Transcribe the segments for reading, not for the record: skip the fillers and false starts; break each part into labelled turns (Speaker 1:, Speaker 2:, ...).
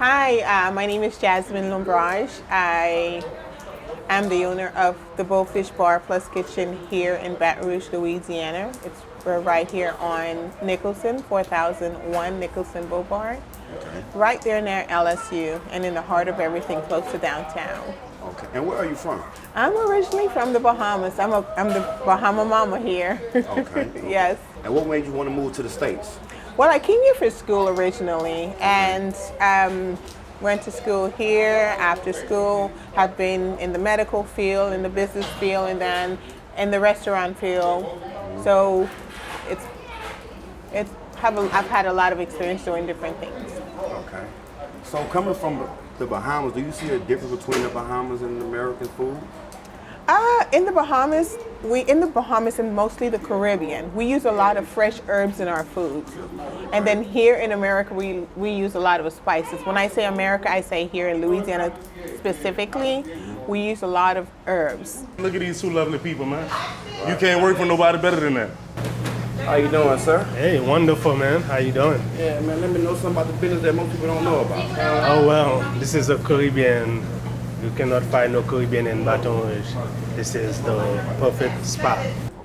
Speaker 1: Hi, my name is Jasmine Lombrage. I am the owner of the Bullfish Bar Plus Kitchen here in Baton Rouge, Louisiana. We're right here on Nicholson, 4001 Nicholson Boulevard, right there near LSU and in the heart of everything close to downtown.
Speaker 2: Okay, and where are you from?
Speaker 1: I'm originally from the Bahamas. I'm the Bahama mama here.
Speaker 2: Okay.
Speaker 1: Yes.
Speaker 2: And what made you want to move to the States?
Speaker 1: Well, I came here for school originally and went to school here. After school, have been in the medical field, in the business field, and then in the restaurant field. So I've had a lot of experience doing different things.
Speaker 2: Okay. So coming from the Bahamas, do you see a difference between the Bahamas and American food?
Speaker 1: In the Bahamas and mostly the Caribbean, we use a lot of fresh herbs in our foods. And then here in America, we use a lot of spices. When I say America, I say here in Louisiana specifically, we use a lot of herbs.
Speaker 3: Look at these two lovely people, man. You can't work for nobody better than that.
Speaker 2: How you doing, sir?
Speaker 3: Hey, wonderful, man. How you doing?
Speaker 2: Yeah, man, let me know something about the business that most people don't know about.
Speaker 3: Oh, well, this is a Caribbean. You cannot find no Caribbean in Baton Rouge. This is the perfect spot.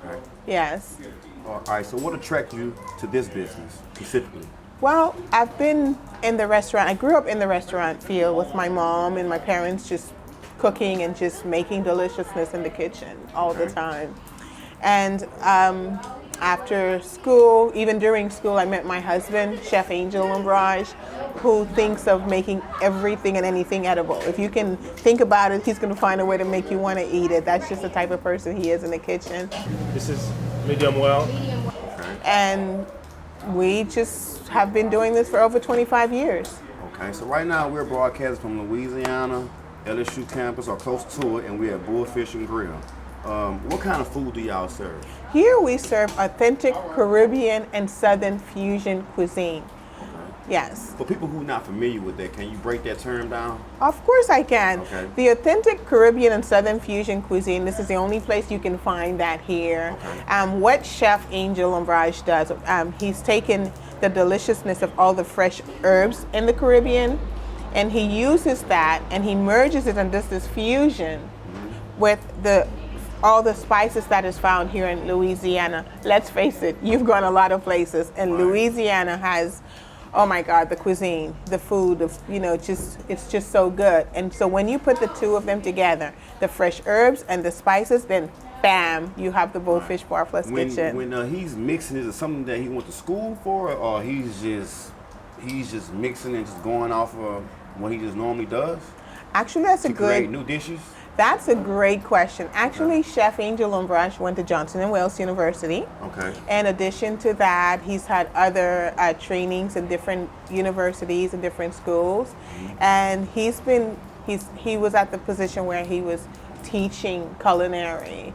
Speaker 2: Okay.
Speaker 1: Yes.
Speaker 2: All right, so what attracted you to this business specifically?
Speaker 1: Well, I've been in the restaurant. I grew up in the restaurant field with my mom and my parents just cooking and just making deliciousness in the kitchen all the time. And after school, even during school, I met my husband, Chef Angel Lombrage, who thinks of making everything and anything edible. If you can think about it, he's going to find a way to make you want to eat it. That's just the type of person he is in the kitchen.
Speaker 3: This is medium well.
Speaker 2: Okay.
Speaker 1: And we just have been doing this for over 25 years.
Speaker 2: Okay, so right now we're broadcasting from Louisiana, LSU campus or close to it, and we're at Bullfish and Grill. What kind of food do y'all serve?
Speaker 1: Here we serve authentic Caribbean and Southern fusion cuisine. Yes.
Speaker 2: For people who are not familiar with that, can you break that term down?
Speaker 1: Of course I can.
Speaker 2: Okay.
Speaker 1: The authentic Caribbean and Southern fusion cuisine, this is the only place you can find that here.
Speaker 2: Okay.
Speaker 1: What Chef Angel Lombrage does, he's taken the deliciousness of all the fresh herbs in the Caribbean, and he uses that and he merges it and does this fusion with all the spices that is found here in Louisiana. Let's face it, you've gone a lot of places, and Louisiana has, oh my God, the cuisine, the food, it's just so good. And so when you put the two of them together, the fresh herbs and the spices, then bam, you have the Bullfish Bar Plus Kitchen.
Speaker 2: When he's mixing, is it something that he went to school for, or he's just mixing and just going off of what he just normally does?
Speaker 1: Actually, that's
Speaker 2: to create new dishes?
Speaker 1: That's a great question. Actually, Chef Angel Lombrage went to Johnson & Wales University. Okay. In addition to that, he's had other trainings in different universities and different schools. And he was at the position where he was teaching culinary.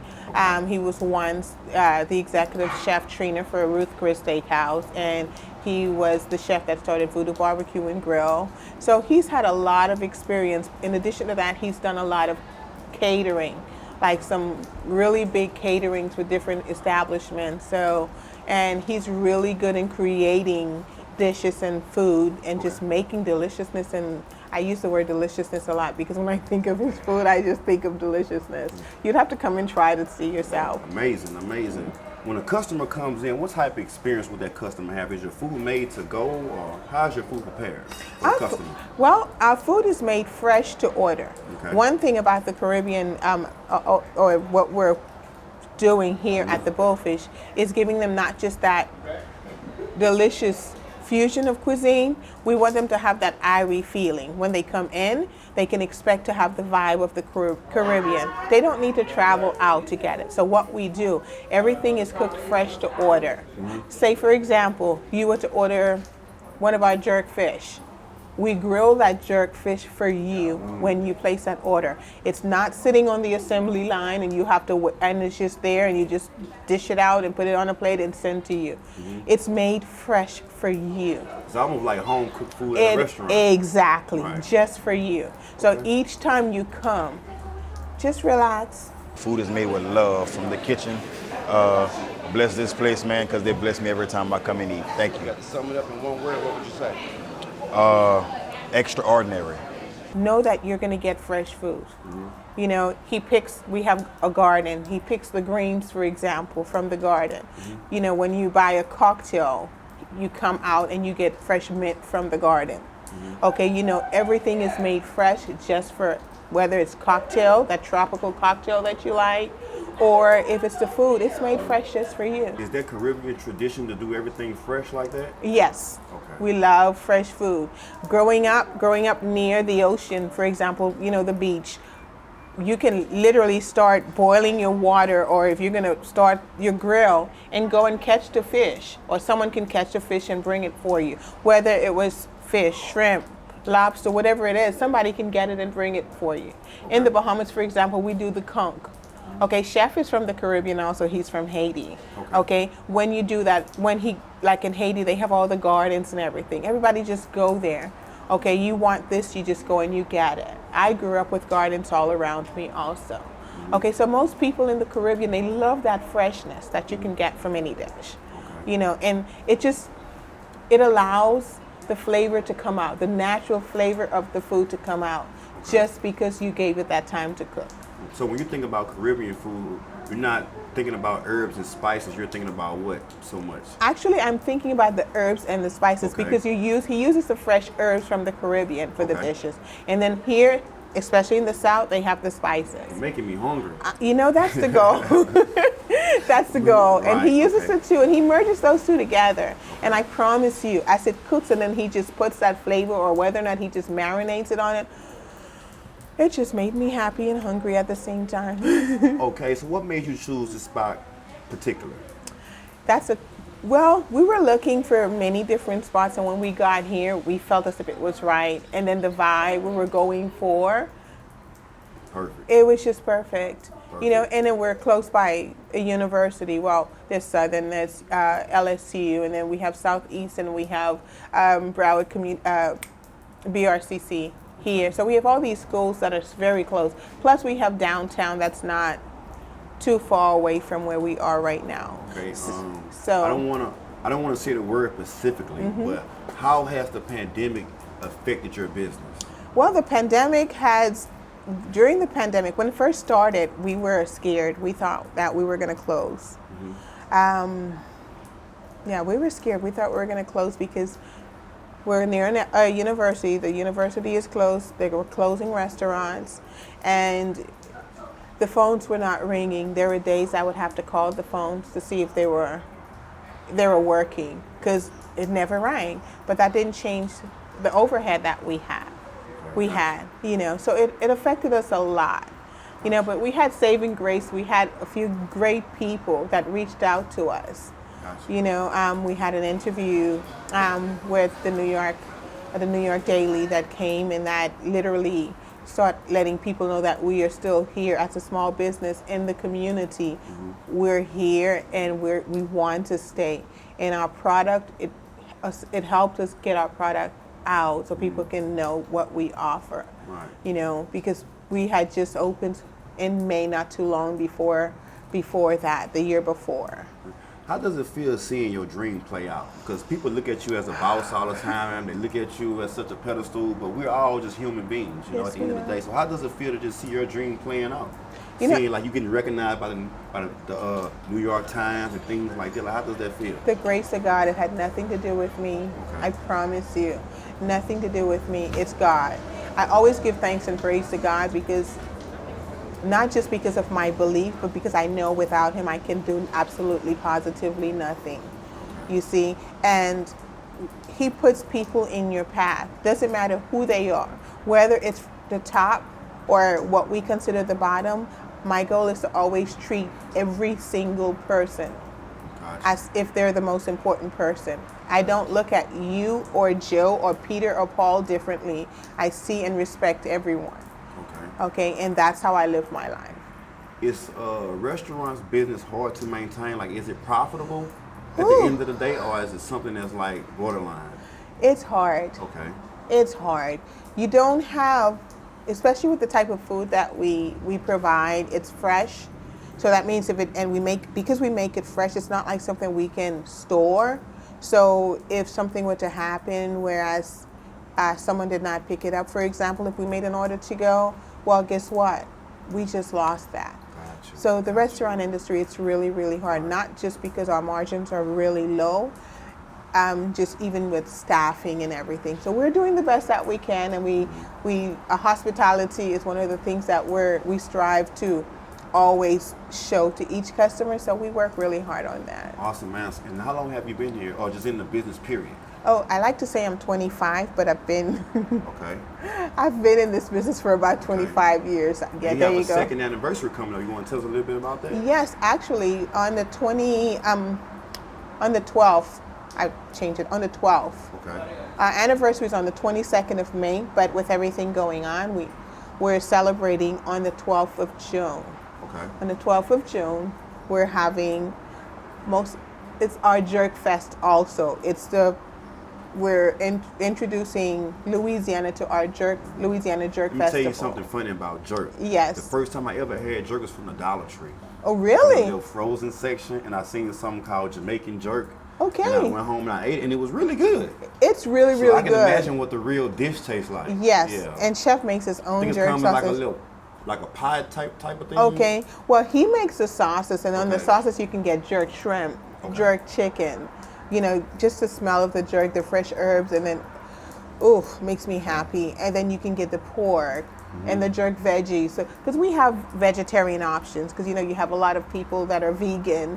Speaker 1: He was once the executive chef trainer for Ruth Chris Steakhouse, and he was the chef that started Voodoo Barbecue and Grill. So he's had a lot of experience. In addition to that, he's done a lot of catering, like some really big caterings for different establishments. And he's really good in creating dishes and food and just making deliciousness. And I use the word deliciousness a lot because when I think of his food, I just think of deliciousness. You'd have to come and try to see yourself.
Speaker 2: Amazing, amazing. When a customer comes in, what type of experience would that customer have? Is your food made to go, or how's your food prepared for the customer?
Speaker 1: Well, our food is made fresh to order. Okay. One thing about the Caribbean, or what we're doing here at the Bullfish, is giving them not just that delicious fusion of cuisine, we want them to have that irie feeling. When they come in, they can expect to have the vibe of the Caribbean. They don't need to travel out to get it. So what we do, everything is cooked fresh to order. Say, for example, you were to order one of our jerk fish. We grill that jerk fish for you when you place that order. It's not sitting on the assembly line and you have to, and it's just there and you just dish it out and put it on a plate and send to you. It's made fresh for you.
Speaker 2: It's almost like home cooked food at a restaurant.
Speaker 1: Exactly, just for you. So each time you come, just relax.
Speaker 4: Food is made with love from the kitchen. Bless this place, man, because they bless me every time I come and eat. Thank you.
Speaker 2: To sum it up in one word, what would you say?
Speaker 4: extraordinary.
Speaker 1: Know that you're going to get fresh food. You know, we have a garden. He picks the greens, for example, from the garden. You know, when you buy a cocktail, you come out and you get fresh mint from the garden. Okay, you know, everything is made fresh just for whether it's cocktail, that tropical cocktail that you like, or if it's the food, it's made fresh just for you.
Speaker 2: Is there Caribbean tradition to do everything fresh like that?
Speaker 1: Yes.
Speaker 2: Okay.
Speaker 1: We love fresh food. Growing up near the ocean, for example, you know, the beach, you can literally start boiling your water, or if you're going to start your grill and go and catch the fish, or someone can catch the fish and bring it for you. Whether it was fish, shrimp, lobster, whatever it is, somebody can get it and bring it for you. Okay. In the Bahamas, for example, we do the conch. Okay, Chef is from the Caribbean also, he's from Haiti. Okay, when you do that, like in Haiti, they have all the gardens and everything. Everybody just go there. Okay, you want this, you just go and you get it. I grew up with gardens all around me also. Okay, so most people in the Caribbean, they love that freshness that you can get from any dish. You know, and it allows the flavor to come out, the natural flavor of the food to come out, just because you gave it that time to cook.
Speaker 2: So when you think about Caribbean food, you're not thinking about herbs and spices, you're thinking about what so much?
Speaker 1: Actually, I'm thinking about the herbs and the spices because he uses the fresh herbs from the Caribbean for the dishes. And then here, especially in the South, they have the spices.
Speaker 2: You're making me hungry.
Speaker 1: You know, that's the goal. That's the goal. And he uses the two, and he merges those two together. And I promise you, as it cooks and then he just puts that flavor, or whether or not he just marinates it on it, it just made me happy and hungry at the same time.
Speaker 2: Okay, so what made you choose this spot particularly?
Speaker 1: Well, we were looking for many different spots, and when we got here, we felt as if it was right. And then the vibe we were going for,
Speaker 2: perfect.
Speaker 1: It was just perfect. You know, and then we're close by a university. Well, there's Southern, there's LSU, and then we have Southeast, and we have Broward BRCC here. So we have all these schools that are very close. Plus we have downtown that's not too far away from where we are right now.
Speaker 2: Okay.
Speaker 1: So
Speaker 2: I don't want to say the word specifically, but how has the pandemic affected your business?
Speaker 1: Well, during the pandemic, when it first started, we were scared. We thought that we were going to close. Yeah, we were scared. We thought we were going to close because we're near a university. The university is closed. They were closing restaurants, and the phones were not ringing. There were days I would have to call the phones to see if they were working, because it never rang. But that didn't change the overhead that we had. You know, so it affected us a lot. You know, but we had saving grace. We had a few great people that reached out to us. Gotcha. You know, we had an interview with the New York Daily that came, and that literally start letting people know that we are still here as a small business in the community. We're here and we want to stay. And our product, it helped us get our product out so people can know what we offer. Right. You know, because we had just opened in May, not too long before that, the year before.
Speaker 2: How does it feel seeing your dream play out? Because people look at you as a boss all the time, they look at you as such a pedestal, but we're all just human beings, you know, at the end of the day. So how does it feel to just see your dream playing out? Seeing like you getting recognized by the New York Times and things like that. Like, how does that feel?
Speaker 1: The grace of God, it had nothing to do with me. Okay. I promise you, nothing to do with me. It's God. I always give thanks and praise to God, because not just because of my belief, but because I know without him I can do absolutely positively nothing. You see, and he puts people in your path. Doesn't matter who they are, whether it's the top or what we consider the bottom. My goal is to always treat every single person as if they're the most important person. I don't look at you or Joe or Peter or Paul differently. I see and respect everyone. Okay, and that's how I live my life.
Speaker 2: Is restaurants business hard to maintain? Like, is it profitable at the end of the day, or is it something that's like borderline?
Speaker 1: It's hard.
Speaker 2: Okay.
Speaker 1: It's hard. You don't have, especially with the type of food that we provide, it's fresh. So that means because we make it fresh, it's not like something we can store. So if something were to happen, whereas someone did not pick it up. For example, if we made an order to go, well, guess what? We just lost that.
Speaker 2: Gotcha.
Speaker 1: So the restaurant industry, it's really, really hard, not just because our margins are really low, just even with staffing and everything. So we're doing the best that we can, and hospitality is one of the things that we strive to always show to each customer. So we work really hard on that.
Speaker 2: Awesome, man. And how long have you been here, or just in the business period?
Speaker 1: Oh, I like to say I'm 25, but I've been
Speaker 2: Okay.
Speaker 1: I've been in this business for about 25 years. Yeah,
Speaker 2: And
Speaker 1: there
Speaker 2: you
Speaker 1: you
Speaker 2: have a
Speaker 1: go.
Speaker 2: second anniversary coming up. You want to tell us a little bit about that?
Speaker 1: Yes, actually, on the 12th, I changed it on the 12th.
Speaker 2: Okay.
Speaker 1: Our anniversary is on the 22nd of May, but with everything going on, we're celebrating on the 12th of June.
Speaker 2: Okay.
Speaker 1: On the 12th of June, we're having it's our Jerk Fest also. We're introducing Louisiana to our Louisiana Jerk
Speaker 2: Let me
Speaker 1: Festival.
Speaker 2: tell you something funny about jerk.
Speaker 1: Yes.
Speaker 2: The first time I ever had jerk was from the Dollar Tree.
Speaker 1: Oh,
Speaker 2: The
Speaker 1: really?
Speaker 2: little frozen section, and I seen something called Jamaican jerk.
Speaker 1: Okay.
Speaker 2: And I went home and I ate it, and it was really good.
Speaker 1: It's really,
Speaker 2: So
Speaker 1: really
Speaker 2: I can
Speaker 1: good.
Speaker 2: imagine what the real dish tastes like.
Speaker 1: Yes,
Speaker 2: Yeah.
Speaker 1: and Chef makes his
Speaker 2: I
Speaker 1: own
Speaker 2: think it's
Speaker 1: jerk
Speaker 2: coming
Speaker 1: sausage.
Speaker 2: like a pie type of thing.
Speaker 1: Okay, well, he makes the sauces, and on the
Speaker 2: Okay.
Speaker 1: sauces you can get jerk shrimp,
Speaker 2: Okay.
Speaker 1: jerk chicken. You know, just the smell of the jerk, the fresh herbs, and then, ooh, makes me happy. And then you can get the pork and the jerk veggies. So, because we have vegetarian options, because you have a lot of people that are vegan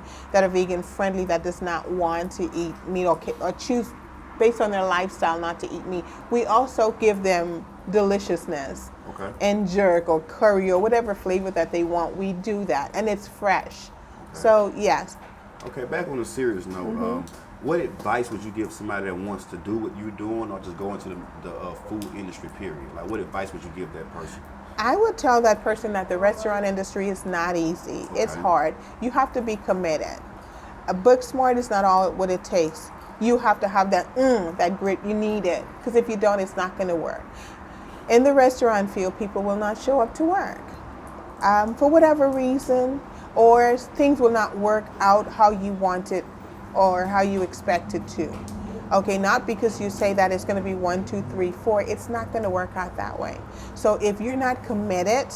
Speaker 1: friendly, that does not want to eat meat or choose based on their lifestyle not to eat meat. We also give them deliciousness.
Speaker 2: Okay.
Speaker 1: And jerk or curry or whatever flavor that they want, we do that, and it's fresh. So yes.
Speaker 2: Okay, back on a serious note, what advice would you give somebody that wants to do what you're doing, or just go into the food industry, period? Like, what advice would you give that person?
Speaker 1: I would tell that person that the restaurant industry is not easy. It's hard. You have to be committed. Book smart is not all what it takes. You have to have that grit. You need it, because if you don't, it's not going to work. In the restaurant field, people will not show up to work for whatever reason, or things will not work out how you want it or how you expect it to. Okay, not because you say that it's going to be 1, 2, 3, 4. It's not going to work out that way. So if you're not committed,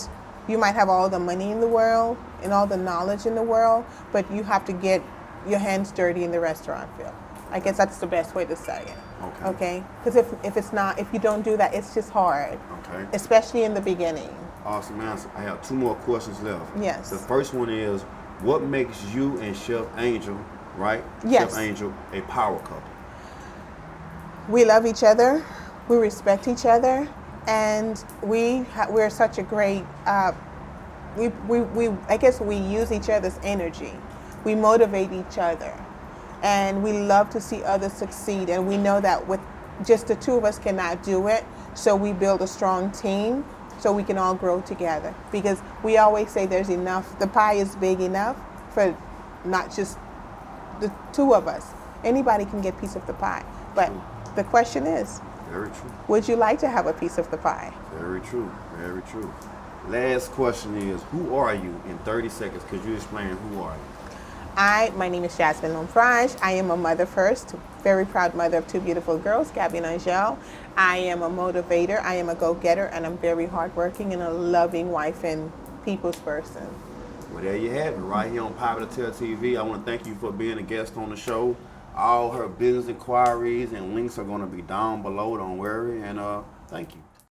Speaker 1: you might have all the money in the world and all the knowledge in the world, but you have to get your hands dirty in the restaurant field. I guess that's the best way to say it. Okay? Because if you don't do that, it's just hard.
Speaker 2: Okay.
Speaker 1: Especially in the beginning.
Speaker 2: Awesome, man. I have 2 more questions left.
Speaker 1: Yes.
Speaker 2: The first one is, what makes you and Chef Angel, right?
Speaker 1: Yes.
Speaker 2: Chef Angel, a power couple?
Speaker 1: We love each other, we respect each other, and we're such a great. I guess we use each other's energy. We motivate each other, and we love to see others succeed. And we know that with just the 2 of us cannot do it, so we build a strong team so we can all grow together. Because we always say there's enough. The pie is big enough for not just the 2 of us. Anybody can get a piece of the pie, but the question is,
Speaker 2: Very true.
Speaker 1: would you like to have a piece of the pie?
Speaker 2: Very true. Very true. Last question is, who are you in 30 seconds? Could you explain who are you?
Speaker 1: My name is Jasmine Lombrage. I am a mother first, very proud mother of 2 beautiful girls, Gabby and Angel. I am a motivator, I am a go-getter, and I'm very hardworking and a loving wife and people's person.
Speaker 2: Well, there you have it, right here on Popular Tale TV. I want to thank you for being a guest on the show. All her business inquiries and links are going to be down below, don't worry, and thank you.